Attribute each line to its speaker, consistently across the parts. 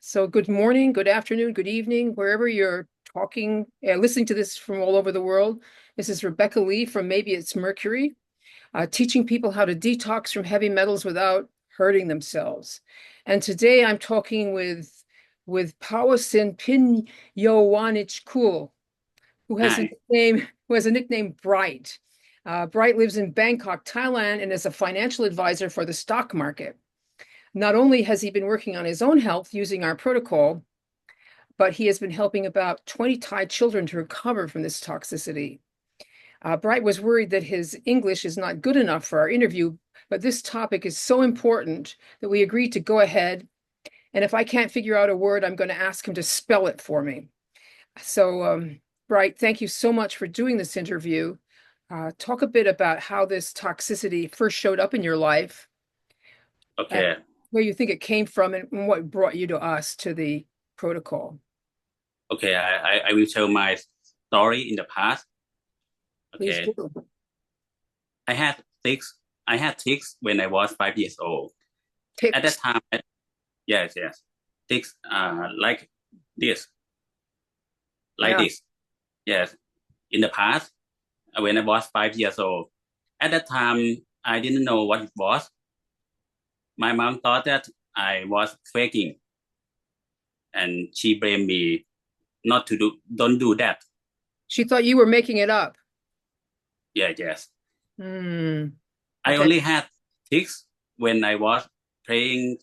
Speaker 1: So good morning, good afternoon, good evening, wherever you're listening to this from all over the world. This is Rebecca Lee from Maybe It's Mercury, teaching people how to detox from heavy metals without hurting themselves. And today I'm talking with Pawasin Pinyowanichkul, who has a
Speaker 2: Hi.
Speaker 1: nickname Bright. Bright lives in Bangkok, Thailand, and is a financial advisor for the stock market. Not only has he been working on his own health using our protocol, but he has been helping about 20 Thai children to recover from this toxicity. Bright was worried that his English is not good enough for our interview, but this topic is so important that we agreed to go ahead. And if I can't figure out a word, I'm going to ask him to spell it for me. So, Bright, thank you so much for doing this interview. Talk a bit about how this toxicity first showed up in your life, and
Speaker 2: Okay.
Speaker 1: where you think it came from, and what brought you to us to the protocol.
Speaker 2: Okay. I will tell my story in the past.
Speaker 1: Please
Speaker 2: Okay.
Speaker 1: do.
Speaker 2: I had tics. I had tics when I was 5 years old. At that
Speaker 1: Tics.
Speaker 2: time, yes, yes. Tics, like this, like
Speaker 1: Yeah.
Speaker 2: this. Yes. In the past, when I was 5 years old, at that time, I didn't know what it was. My mom thought that I was faking, and she blamed me not to don't do that.
Speaker 1: She thought you were making it up.
Speaker 2: Yeah, yes.
Speaker 1: Hmm.
Speaker 2: I
Speaker 1: Okay.
Speaker 2: only had tics when I was playing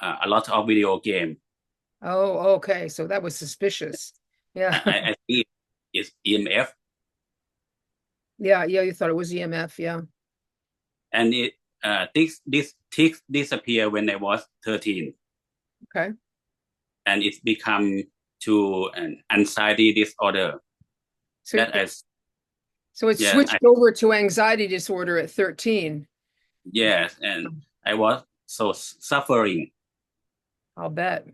Speaker 2: a lot of video game.
Speaker 1: Oh, okay. So that was suspicious. Yeah.
Speaker 2: I think it's EMF,
Speaker 1: Yeah. Yeah. You thought it was EMF. Yeah.
Speaker 2: and tics disappear when I was 13,
Speaker 1: Okay.
Speaker 2: and it's become to an anxiety disorder.
Speaker 1: So,
Speaker 2: That is,
Speaker 1: so it
Speaker 2: yes,
Speaker 1: switched over to anxiety disorder at 13.
Speaker 2: yes, and I was so suffering.
Speaker 1: I'll bet.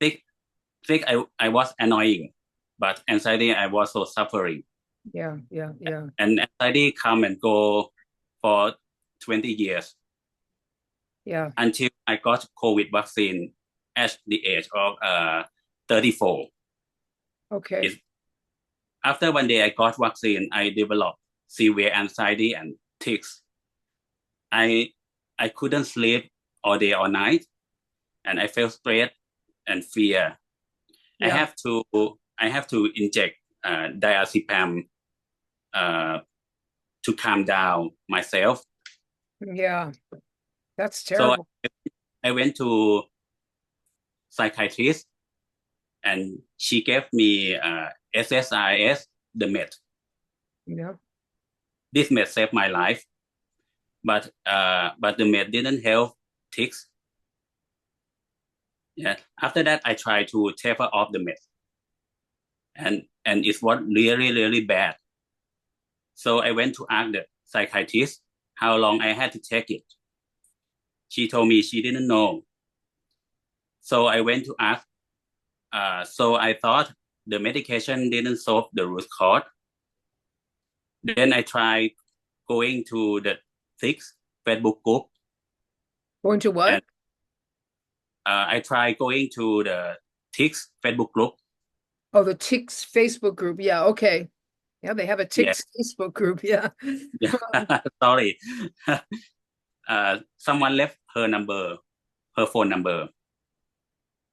Speaker 2: Tic, I was annoying, but anxiety I was so suffering.
Speaker 1: Yeah. Yeah. Yeah.
Speaker 2: And anxiety come and go for 20 years
Speaker 1: Yeah.
Speaker 2: until I got COVID vaccine at the age of 34.
Speaker 1: Okay.
Speaker 2: It's, after one day I got vaccine, I developed severe anxiety and tics. I I couldn't sleep all day or night, and I felt stress and fear. I
Speaker 1: Yeah.
Speaker 2: have to I have to inject diazepam uh, to calm down myself.
Speaker 1: Yeah. That's
Speaker 2: So
Speaker 1: terrible.
Speaker 2: I went to psychiatrist, and she gave me SSRS, the med.
Speaker 1: Yeah.
Speaker 2: This med saved my life, but the med didn't help tics. Yeah. After that, I tried to taper off the med, and it was really bad. So I went to ask the psychiatrist how long I had to take it. She told me she didn't know. So I went to ask. So I thought the medication didn't solve the root cause. Then I tried going to the Tics Facebook group,
Speaker 1: Going to what?
Speaker 2: and I tried going to the Tics Facebook group.
Speaker 1: Oh, the Tics Facebook group. Yeah. Okay. Yeah. They have a
Speaker 2: Yeah,
Speaker 1: Tics Facebook group. Yeah.
Speaker 2: yeah. Sorry. Someone left her phone number.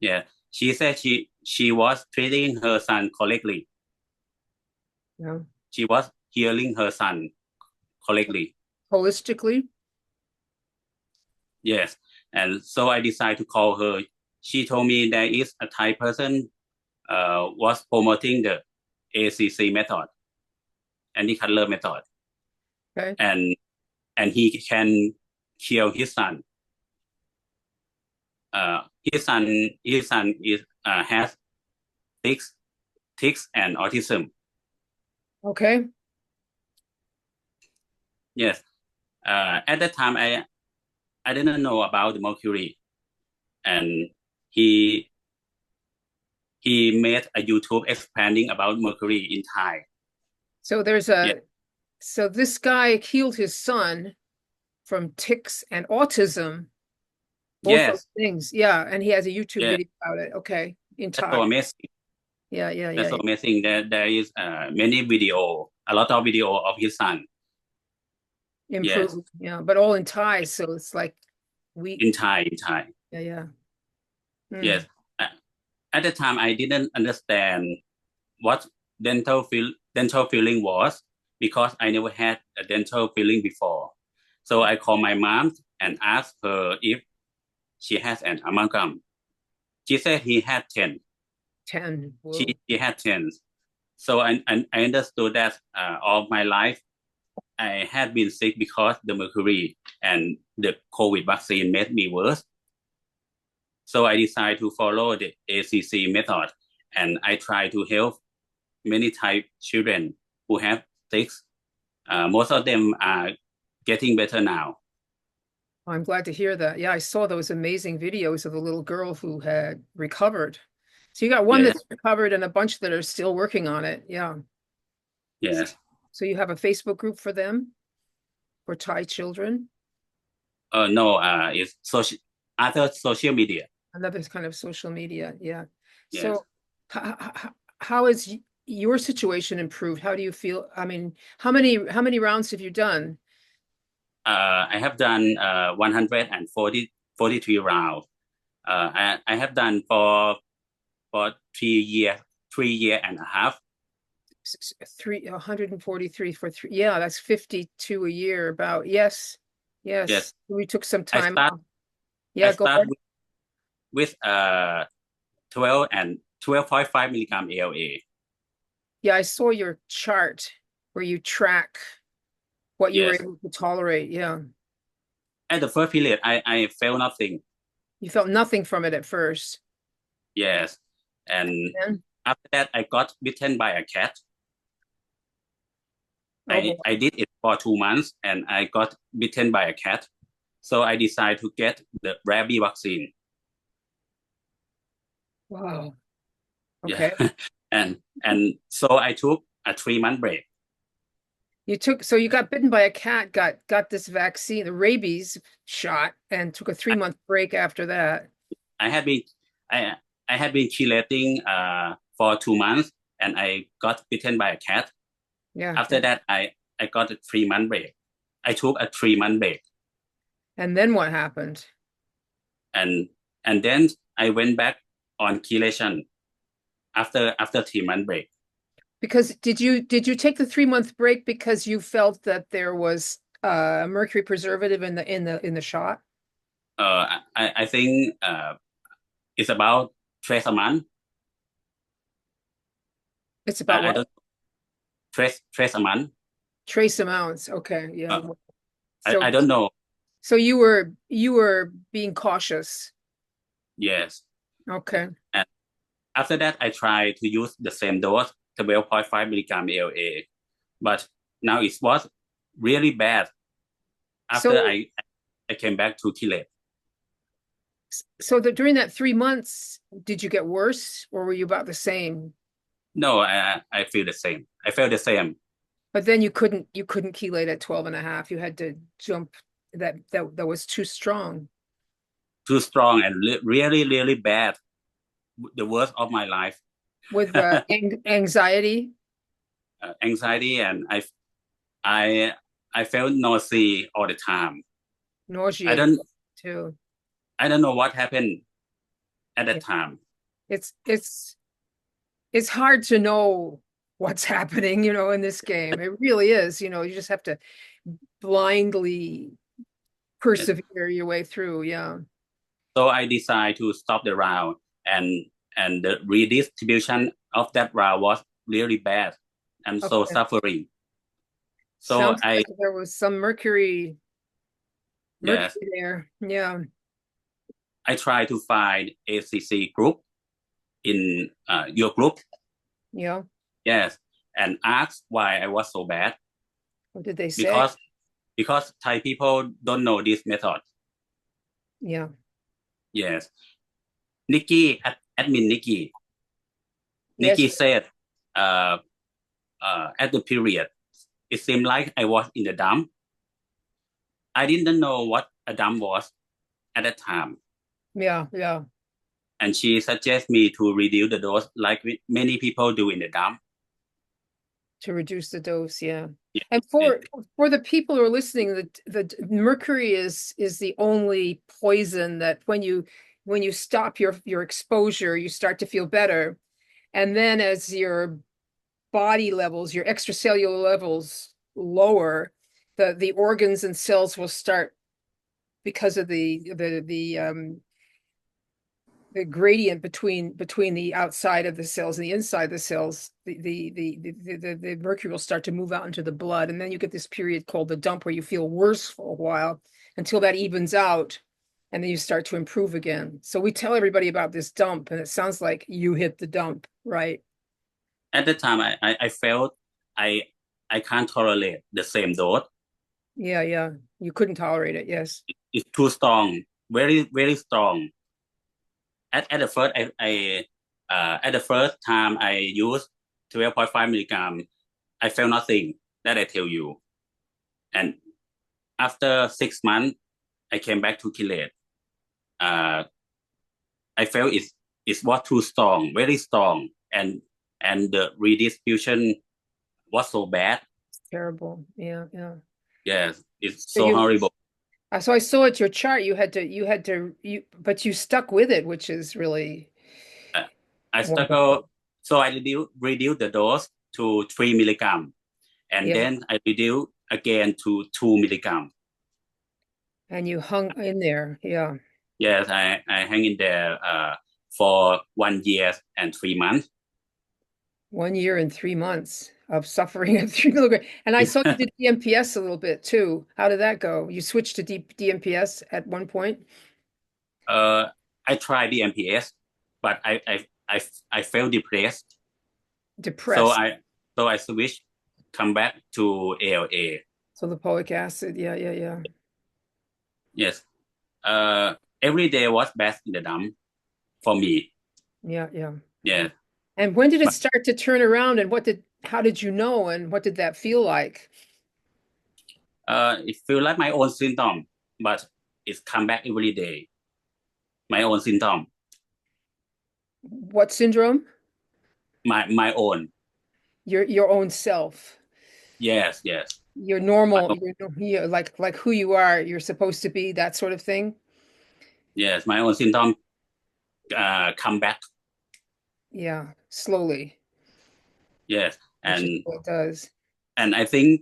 Speaker 2: Yeah, she said she was treating her son correctly.
Speaker 1: Yeah.
Speaker 2: She was healing her son correctly.
Speaker 1: Holistically.
Speaker 2: Yes, and so I decided to call her. She told me there is a Thai person was promoting the ACC method, anti-color method,
Speaker 1: Okay.
Speaker 2: and he can heal his son. his son is has tics, tics and autism.
Speaker 1: Okay.
Speaker 2: Yes. At that time, I didn't know about the mercury, and he he made a YouTube explaining about mercury in Thai.
Speaker 1: So
Speaker 2: Yeah.
Speaker 1: so this guy healed his son from tics and autism, both those
Speaker 2: Yes.
Speaker 1: things. Yeah, and he has a YouTube
Speaker 2: Yeah.
Speaker 1: video about it. Okay, in
Speaker 2: That's so
Speaker 1: Thai.
Speaker 2: amazing.
Speaker 1: Yeah, yeah,
Speaker 2: That's
Speaker 1: yeah,
Speaker 2: so
Speaker 1: yeah.
Speaker 2: amazing. There is many video, a lot of video of his son. Yes,
Speaker 1: Improve. Yeah, but all in Thai, so it's like we.
Speaker 2: in Thai, in Thai.
Speaker 1: Yeah, yeah.
Speaker 2: Yes.
Speaker 1: Mm.
Speaker 2: Uh, At the time, I didn't understand what dental filling was because I never had a dental filling before. So I called my mom and asked her if she has an amalgam. She said he had 10.
Speaker 1: 10.
Speaker 2: She,
Speaker 1: Whoa.
Speaker 2: she had 10. So I understood that all my life I had been sick because the mercury and the COVID vaccine made me worse. So I decided to follow the ACC method, and I try to help many Thai children who have tics. Most of them are getting better now.
Speaker 1: I'm glad to hear that. Yeah, I saw those amazing videos of the little girl who had recovered. So you got one
Speaker 2: Yes,
Speaker 1: that's recovered and a bunch that are still working on it. Yeah.
Speaker 2: yes.
Speaker 1: So you have a Facebook group for them, for Thai children,
Speaker 2: No, it's other social media.
Speaker 1: another kind of social media. Yeah.
Speaker 2: Yes.
Speaker 1: So how is your situation improved? How do you feel? I mean, how many rounds have you done?
Speaker 2: I have done 143 rounds. I have done for 3 years, 3 year and a half.
Speaker 1: 143 for three. Yeah, that's 52 a year about. Yes.
Speaker 2: Yes,
Speaker 1: Yes. We took some
Speaker 2: I
Speaker 1: time
Speaker 2: start
Speaker 1: off.
Speaker 2: I
Speaker 1: Yeah, go
Speaker 2: start
Speaker 1: ahead.
Speaker 2: with 12 and 12.5 milligram ALA.
Speaker 1: Yeah, I saw your chart where you track what you were
Speaker 2: Yes.
Speaker 1: able to tolerate. Yeah.
Speaker 2: At the first period, I felt nothing.
Speaker 1: You felt nothing from it at first.
Speaker 2: Yes. And
Speaker 1: Then,
Speaker 2: after that, I got bitten by a cat.
Speaker 1: oh boy.
Speaker 2: I did it for 2 months and I got bitten by a cat. So I decided to get the rabies vaccine.
Speaker 1: Wow.
Speaker 2: Yeah.
Speaker 1: Okay.
Speaker 2: And so I took a 3 month break.
Speaker 1: So you got bitten by a cat, got this vaccine, the rabies shot, and took a 3 month break after that.
Speaker 2: I had been I I had been chelating for 2 months and I got bitten by a cat.
Speaker 1: Yeah.
Speaker 2: After that I got a 3 month break. I took a 3 month break
Speaker 1: And then what happened?
Speaker 2: and and then I went back on chelation after 3 month break.
Speaker 1: Because did you take the 3 month break because you felt that there was a mercury preservative in the shot?
Speaker 2: I think it's about trace a month.
Speaker 1: It's about
Speaker 2: I
Speaker 1: what?
Speaker 2: don't trace a month.
Speaker 1: Trace amounts. Okay. Yeah.
Speaker 2: Uh, I
Speaker 1: So
Speaker 2: don't know.
Speaker 1: so you were being cautious.
Speaker 2: Yes.
Speaker 1: Okay.
Speaker 2: And after that, I tried to use the same dose, 12.5 milligram ALA, but now it was really bad. After
Speaker 1: So
Speaker 2: I came back to Chile.
Speaker 1: so during that 3 months, did you get worse or were you about the same?
Speaker 2: No, I feel the same. I felt the same.
Speaker 1: But then you couldn't chelate at 12 and a half. You had to jump that was too strong.
Speaker 2: Too strong and really, really bad. The worst of my life.
Speaker 1: With anxiety,
Speaker 2: Anxiety and I I felt nausea all the time. I
Speaker 1: nauseated
Speaker 2: don't
Speaker 1: too.
Speaker 2: I don't know what happened at
Speaker 1: Yeah.
Speaker 2: that time.
Speaker 1: It's hard to know what's happening, in this game. It really is, you just have to blindly
Speaker 2: Yes.
Speaker 1: persevere your way through. Yeah.
Speaker 2: So I decided to stop the round and the redistribution of that round was really bad. I'm so
Speaker 1: Okay.
Speaker 2: suffering. So
Speaker 1: Sounds like there was some mercury
Speaker 2: yes,
Speaker 1: there. Yeah.
Speaker 2: I try to find ACC group in your group.
Speaker 1: Yeah.
Speaker 2: Yes, and ask why I was so bad
Speaker 1: What did they say?
Speaker 2: because Thai people don't know this method.
Speaker 1: Yeah.
Speaker 2: Yes, Nikki admin
Speaker 1: Yes.
Speaker 2: Nikki said uh, at the period it seemed like I was in the dump. I didn't know what a dump was at that time,
Speaker 1: Yeah. Yeah.
Speaker 2: and she suggested me to reduce the dose like many people do in the dump.
Speaker 1: To reduce the dose, yeah.
Speaker 2: Yeah.
Speaker 1: And
Speaker 2: Yeah.
Speaker 1: for the people who are listening, the mercury is the only poison that when you stop your exposure, you start to feel better. And then as your body levels, your extracellular levels lower, the organs and cells will start because of the gradient between the outside of the cells and the inside of the cells, the mercury will start to move out into the blood, and then you get this period called the dump where you feel worse for a while until that evens out, and then you start to improve again. So we tell everybody about this dump, and it sounds like you hit the dump, right?
Speaker 2: At the time, I felt I I can't tolerate the same dose.
Speaker 1: Yeah, yeah. You couldn't tolerate it, yes.
Speaker 2: It's too strong, very strong. At the first at the first time I used 12.5 milligram, I felt nothing. That I tell you. And after 6 months, I came back to Killet. Uh, I felt it was too strong, very strong, and the redistribution was so bad.
Speaker 1: Terrible. Yeah, yeah.
Speaker 2: Yes, it's
Speaker 1: So
Speaker 2: so
Speaker 1: you
Speaker 2: horrible.
Speaker 1: so I saw at your chart but you stuck with it, which is really
Speaker 2: Uh, I
Speaker 1: wonderful.
Speaker 2: struggle, so I reduce the dose to 3 milligram, and
Speaker 1: Yeah.
Speaker 2: then I reduce again to 2 milligram.
Speaker 1: And you hung in there. Yeah.
Speaker 2: Yes, I hang in there for 1 year and 3 months.
Speaker 1: 1 year and 3 months of suffering at 3 milligrams. And I saw you did DMPS a little bit too. How did that go? You switched to DMPS at one point?
Speaker 2: uh, I tried the MPS, but I felt depressed. So
Speaker 1: Depressed.
Speaker 2: I switched, come back to ALA.
Speaker 1: So the lipoic acid. Yeah, yeah, yeah.
Speaker 2: Yes. Uh, every day was best in the dump for me.
Speaker 1: Yeah, yeah.
Speaker 2: Yeah.
Speaker 1: And when did it
Speaker 2: But
Speaker 1: start to turn around and how did you know and what did that feel like?
Speaker 2: it feel like my own symptom, but it's come back every day. My own symptom,
Speaker 1: What syndrome?
Speaker 2: my own.
Speaker 1: Your own self.
Speaker 2: Yes, yes.
Speaker 1: Your
Speaker 2: My
Speaker 1: normal,
Speaker 2: own,
Speaker 1: you're like who you are, you're supposed to be, that sort of thing.
Speaker 2: yes, my own symptom come back.
Speaker 1: Yeah, slowly,
Speaker 2: Yes,
Speaker 1: which is what it does.
Speaker 2: and I think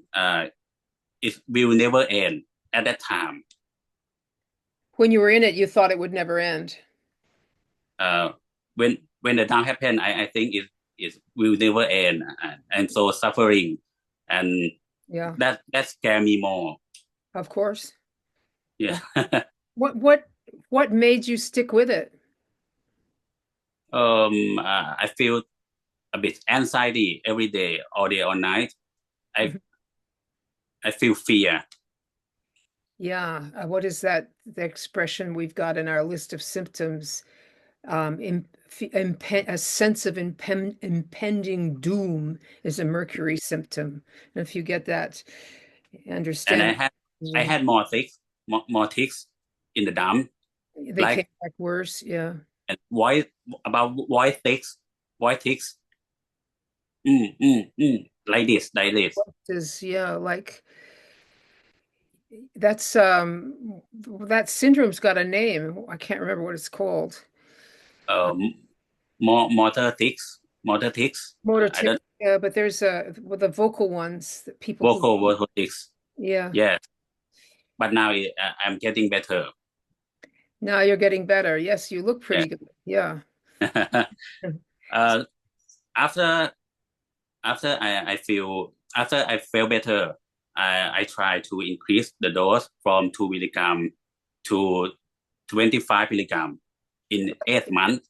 Speaker 2: it will never end at that time.
Speaker 1: When you were in it, you thought it would never end.
Speaker 2: Uh, when the down happen, I think it will never end, and so suffering, and
Speaker 1: Yeah,
Speaker 2: that scare me more.
Speaker 1: of course.
Speaker 2: Yeah.
Speaker 1: What what what made you stick with it?
Speaker 2: I feel a bit anxiety every day, all day, all night. I
Speaker 1: Mhm.
Speaker 2: I feel fear,
Speaker 1: Yeah, what is that the expression we've got in our list of symptoms? A sense of impending doom is a mercury symptom. And if you get that,
Speaker 2: and
Speaker 1: understand
Speaker 2: I
Speaker 1: well,
Speaker 2: had more tics, more tics in the dump,
Speaker 1: they came
Speaker 2: like
Speaker 1: back worse. Yeah.
Speaker 2: and white tics, white tics, like this.
Speaker 1: Is yeah, like that's that syndrome's got a name. I can't remember what it's called.
Speaker 2: Um, more motor tics.
Speaker 1: Motor
Speaker 2: I
Speaker 1: tic,
Speaker 2: don't
Speaker 1: yeah, but there's well, the vocal ones that people who
Speaker 2: vocal tics.
Speaker 1: yeah.
Speaker 2: Yes, but now I'm getting better.
Speaker 1: Now you're getting better. Yes, you look
Speaker 2: Yeah.
Speaker 1: pretty good. Yeah.
Speaker 2: uh, after after I feel better, I try to increase the dose from 2 milligram to 25 milligram in 8 months.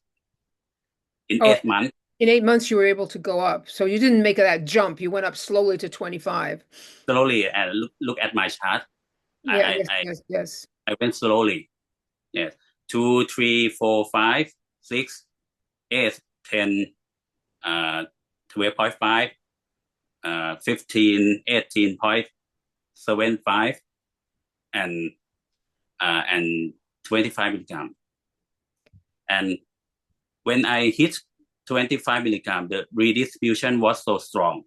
Speaker 2: In
Speaker 1: Oh,
Speaker 2: 8 months,
Speaker 1: in 8 months you were able to go up. So you didn't make that jump. You went up slowly to 25.
Speaker 2: slowly, and look at my chart.
Speaker 1: Yeah,
Speaker 2: I,
Speaker 1: yes,
Speaker 2: I,
Speaker 1: yes, yes.
Speaker 2: I went slowly. Yes, 2, 3, 4, 5, 6, 8, 10, 12.5, 15, 18.75, and 25 milligram. And when I hit 25 milligram, the redistribution was so strong.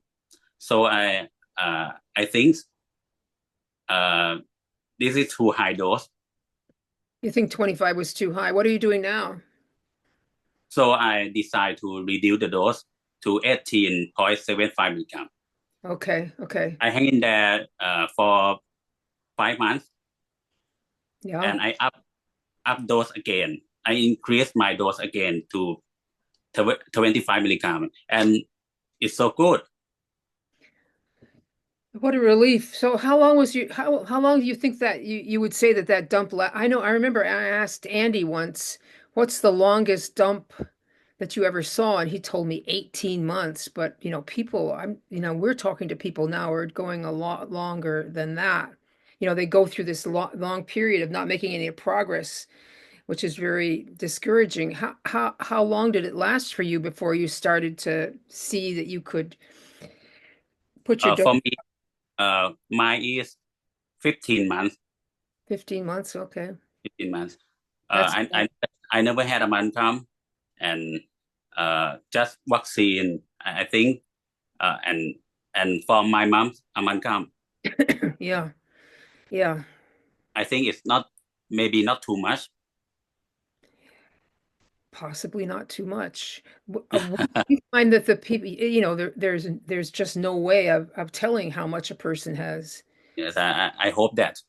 Speaker 2: So I think this is too high dose.
Speaker 1: You think 25 was too high. What are you doing now?
Speaker 2: So I decided to reduce the dose to 18.75 milligram.
Speaker 1: Okay, okay.
Speaker 2: I hang in there for 5 months,
Speaker 1: Yeah.
Speaker 2: and I up dose again. I increased my dose again to 25 milligram, and it's so good.
Speaker 1: What a relief. So how long was you how long do you think that you would say that that dump I know I remember I asked Andy once, what's the longest dump that you ever saw? And he told me 18 months, but people we're talking to people now who are going a lot longer than that. They go through this long period of not making any progress, which is very discouraging. How long did it last for you before you started to see that you could put your dose?
Speaker 2: For me, mine is 15 months.
Speaker 1: 15 months, okay.
Speaker 2: 15 months.
Speaker 1: That's
Speaker 2: I never had a month come, and just vaccine. I think, and for my mom a month come.
Speaker 1: yeah, yeah,
Speaker 2: I think it's not, maybe not too much.
Speaker 1: possibly not too much. We find that the people, there's just no way of telling how much a person has.
Speaker 2: Yes, I hope that.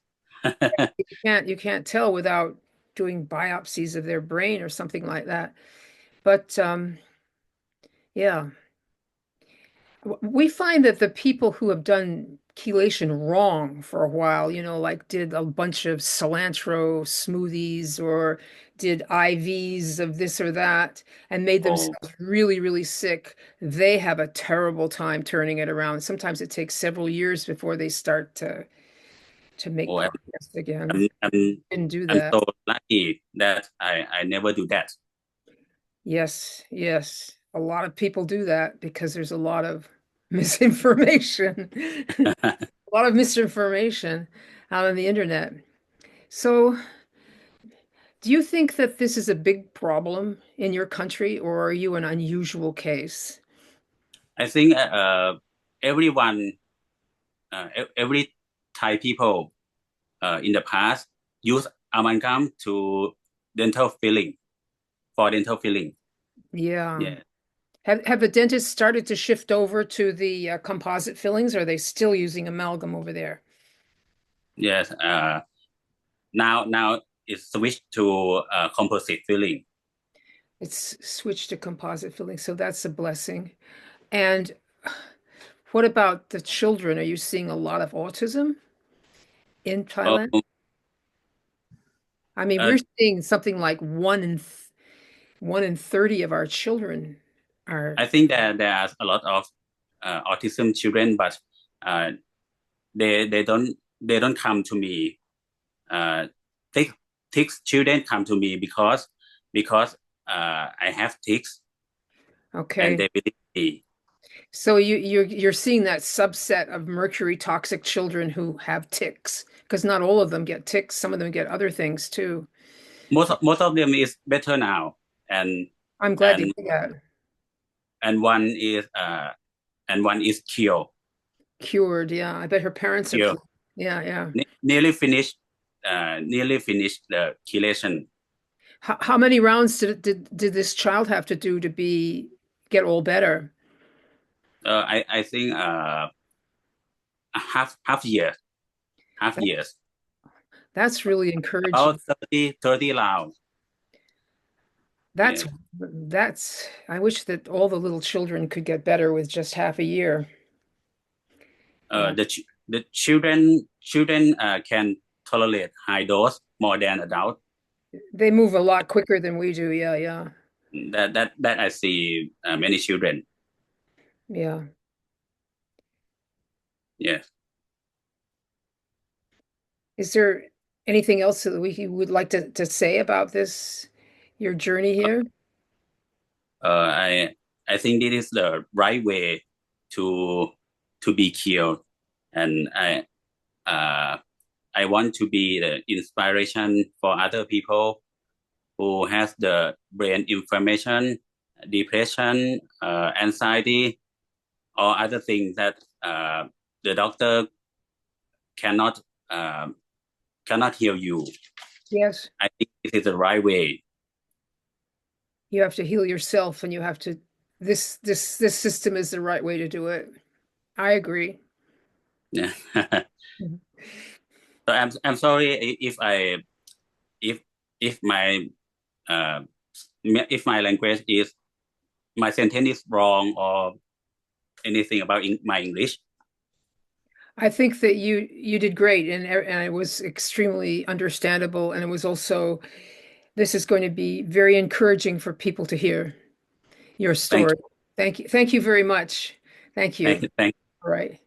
Speaker 1: You can't tell without doing biopsies of their brain or something like that. But yeah. We find that the people who have done chelation wrong for a while, like did a bunch of cilantro smoothies or did IVs of this or that and made
Speaker 2: Oh,
Speaker 1: themselves really, really sick, they have a terrible time turning it around. Sometimes it takes several years before they start to make
Speaker 2: oh,
Speaker 1: progress again.
Speaker 2: I'm, I'm,
Speaker 1: Didn't do
Speaker 2: I'm
Speaker 1: that.
Speaker 2: so lucky that I never do that.
Speaker 1: Yes, yes. A lot of people do that because there's a lot of misinformation. A lot of misinformation out on the internet. So, do you think that this is a big problem in your country, or are you an unusual case?
Speaker 2: I think everyone, every Thai people in the past use amalgam to dental filling, for dental filling.
Speaker 1: Yeah.
Speaker 2: Yeah.
Speaker 1: Have the dentists started to shift over to the composite fillings, or are they still using amalgam over there?
Speaker 2: Yes. Now it's switched to composite filling.
Speaker 1: It's switched to composite fillings, so that's a blessing. And what about the children? Are you seeing a lot of autism in Thailand?
Speaker 2: Um,
Speaker 1: I mean,
Speaker 2: uh,
Speaker 1: we're seeing something like 1 in 30 of our children are.
Speaker 2: I think that there are a lot of autism children, but uh, they don't come to me. Tic Tics children come to me because I have tics, and
Speaker 1: Okay.
Speaker 2: they believe me.
Speaker 1: So you're seeing that subset of mercury toxic children who have tics, because not all of them get tics. Some of them get other things too.
Speaker 2: Most of them is better now, and
Speaker 1: I'm glad to
Speaker 2: and
Speaker 1: hear that.
Speaker 2: and one is cured.
Speaker 1: Cured, yeah. I bet her parents are
Speaker 2: Cured.
Speaker 1: pleased. Yeah, yeah.
Speaker 2: Nearly finished the chelation.
Speaker 1: How many rounds did this child have to do to get all better?
Speaker 2: I think half years,
Speaker 1: That's really encouraging.
Speaker 2: about 30 rounds.
Speaker 1: That's
Speaker 2: Yeah.
Speaker 1: I wish that all the little children could get better with just half a year. Yeah.
Speaker 2: The children can tolerate high dose more than adult.
Speaker 1: They move a lot quicker than we do. Yeah, yeah,
Speaker 2: That I see many children.
Speaker 1: yeah.
Speaker 2: Yes.
Speaker 1: Is there anything else that we would like to say about this, your journey here?
Speaker 2: Uh, I I think this is the right way to be cured, and uh, I want to be the inspiration for other people who has the brain inflammation, depression, anxiety, or other things that the doctor cannot uh, cannot heal you.
Speaker 1: Yes,
Speaker 2: I think this is the right way.
Speaker 1: you have to heal yourself, and you have to. This system is the right way to do it. I agree.
Speaker 2: Yeah. So I'm sorry if if my uh, if my language is my sentence is wrong or anything about my English.
Speaker 1: I think that you did great, and it was extremely understandable, and it was also this is going to be very encouraging for people to hear your
Speaker 2: Thank
Speaker 1: story. Thank you very much. Thank you.
Speaker 2: thank
Speaker 1: All right.